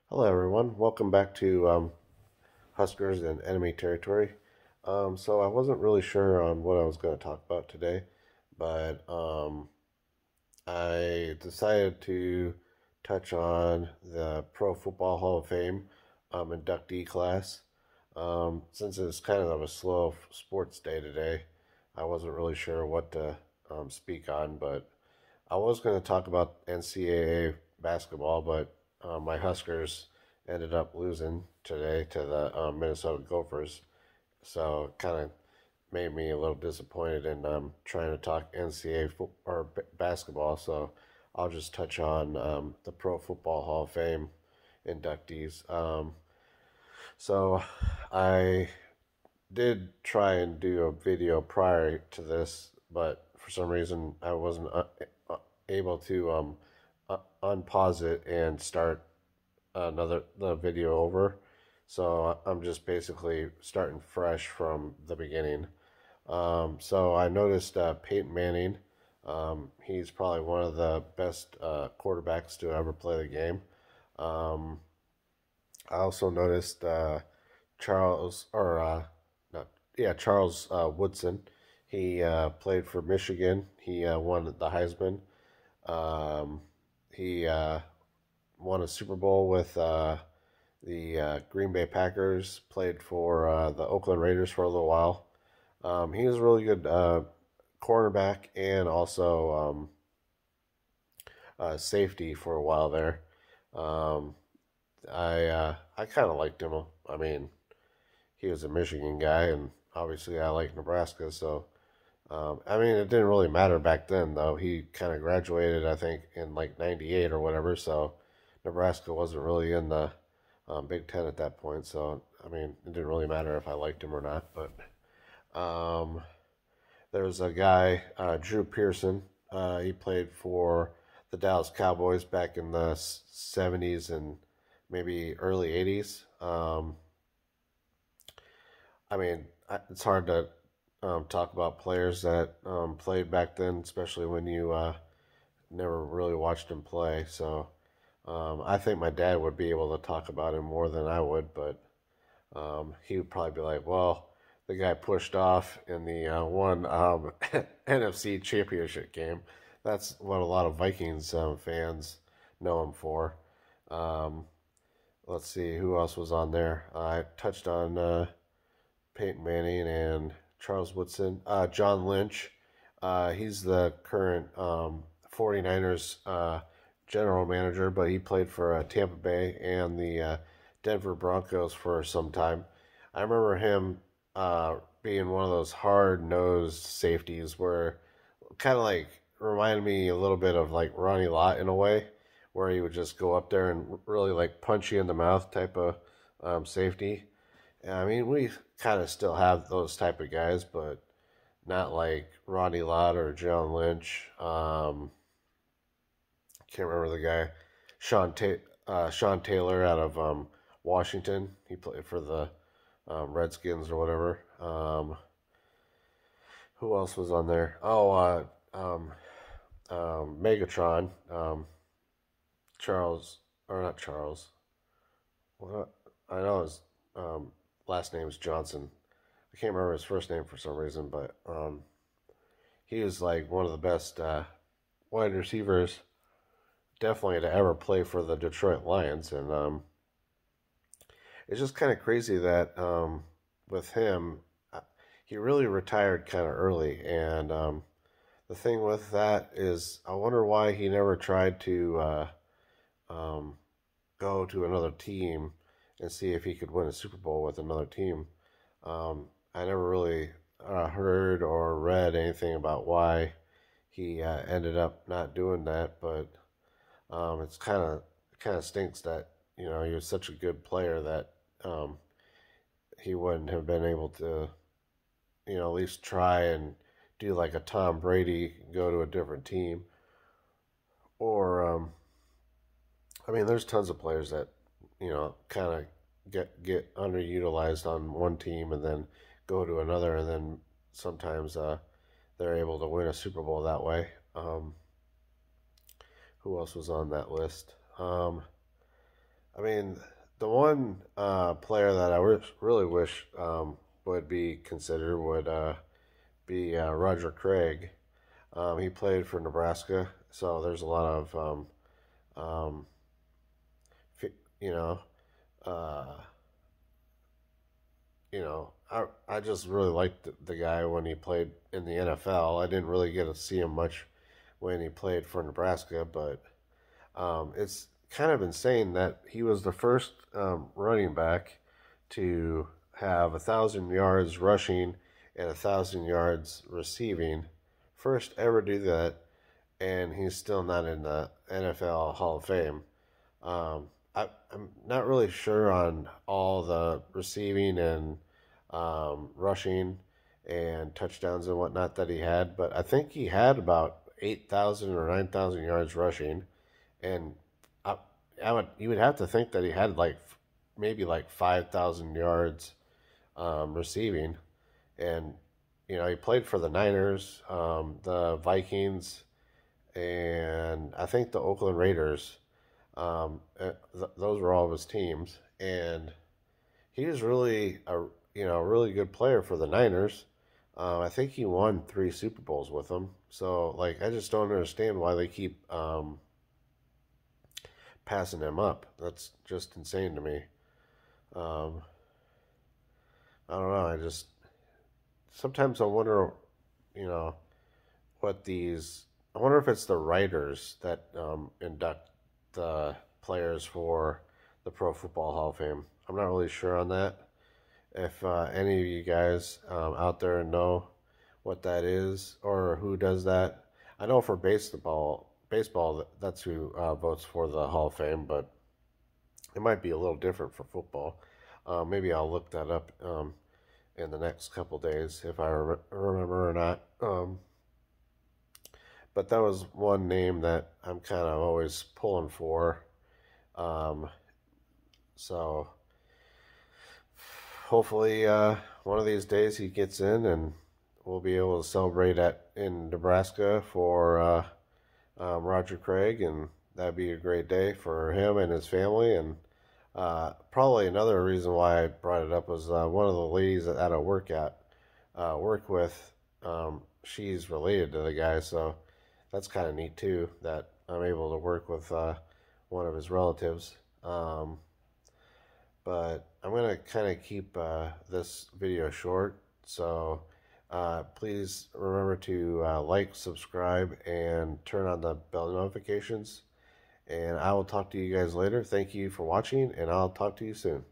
Hello, everyone. Welcome back to Huskers and Enemy Territory. So I wasn't really sure on what I was going to talk about today, but I decided to touch on the Pro Football Hall of Fame inductee class. Since it's kind of a slow sports day today, I wasn't really sure what to speak on, but I was going to talk about NCAA basketball, but my Huskers ended up losing today to the Minnesota Gophers, so it kind of made me a little disappointed in trying to talk NCAA basketball. So I'll just touch on the Pro Football Hall of Fame inductees. So I did try and do a video prior to this, but for some reason I wasn't able to unpause it and start the video over. So I'm just basically starting fresh from the beginning. So I noticed Peyton Manning. He's probably one of the best quarterbacks to ever play the game. Um, I also noticed Charles or not, yeah, Charles Woodson. He played for Michigan. He won the Heisman. He won a Super Bowl with the Green Bay Packers. Played for the Oakland Raiders for a little while. He was a really good cornerback and also safety for a while there. Um, I kind of liked him. I mean, he was a Michigan guy, and obviously I like Nebraska. So I mean, it didn't really matter back then, though. He kind of graduated, I think, in like '98 or whatever. So Nebraska wasn't really in the Big Ten at that point. So I mean, it didn't really matter if I liked him or not. But um, there's a guy, Drew Pearson. He played for the Dallas Cowboys back in the '70s and maybe early '80s. I mean, it's hard to talk about players that played back then, especially when you never really watched him play. So I think my dad would be able to talk about him more than I would, but he would probably be like, well, the guy pushed off in the one NFC championship game. That's what a lot of Vikings fans know him for. Um, let's see, who else was on there? I touched on Peyton Manning and Charles Woodson. John Lynch, he's the current 49ers general manager, but he played for Tampa Bay and the Denver Broncos for some time. I remember him being one of those hard-nosed safeties where kind of like reminded me a little bit of like Ronnie Lott in a way, where he would just go up there and really like punch you in the mouth type of safety. I mean, we kind of still have those type of guys, but not like Ronnie Lott or John Lynch. Can't remember the guy. Sean Taylor out of Washington. He played for the Redskins or whatever. Who else was on there? Oh, Megatron. Charles, or not Charles. What? I know his last name is Johnson. I can't remember his first name for some reason, but he was like one of the best wide receivers, definitely to ever play for the Detroit Lions. And it's just kind of crazy that with him, he really retired kind of early. And the thing with that is, I wonder why he never tried to um, go to another team and see if he could win a Super Bowl with another team. I never really heard or read anything about why he ended up not doing that, but it's kind of stinks that he was such a good player that he wouldn't have been able to at least try and do like a Tom Brady, go to a different team, or I mean, there's tons of players that kind of get underutilized on one team and then go to another, and then sometimes they're able to win a Super Bowl that way. Who else was on that list? I mean, the one player that I really wish would be considered would be Roger Craig. He played for Nebraska, so there's a lot of um, you know, uh, I just really liked the guy when he played in the NFL. I didn't really get to see him much when he played for Nebraska, but it's kind of insane that he was the first running back to have 1,000 yards rushing and 1,000 yards receiving. First ever do that, and he's still not in the NFL Hall of Fame. I'm not really sure on all the receiving and rushing and touchdowns and whatnot that he had, but I think he had about 8,000 or 9,000 yards rushing, and I, you would have to think that he had like maybe like 5,000 yards receiving, and he played for the Niners, the Vikings, and I think the Oakland Raiders. Those were all of his teams, and he was really a really good player for the Niners. I think he won 3 Super Bowls with them. So like, I just don't understand why they keep passing him up. That's just insane to me. Um, I don't know. I just sometimes I wonder, you know, what these. I wonder if it's the writers that induct the players for the Pro Football Hall of Fame. I'm not really sure on that. If any of you guys out there know what that is or who does that, I know for baseball that's who votes for the Hall of Fame, but it might be a little different for football. Maybe I'll look that up in the next couple days if I remember or not. But that was one name that I'm kind of always pulling for. Um, so hopefully one of these days he gets in and we'll be able to celebrate in Nebraska for Roger Craig, and that'd be a great day for him and his family. And probably another reason why I brought it up was one of the ladies that I work with. She's related to the guy, so that's kind of neat too that I'm able to work with one of his relatives. But I'm going to kind of keep this video short. So please remember to like, subscribe, and turn on the bell notifications. And I will talk to you guys later. Thank you for watching, and I'll talk to you soon.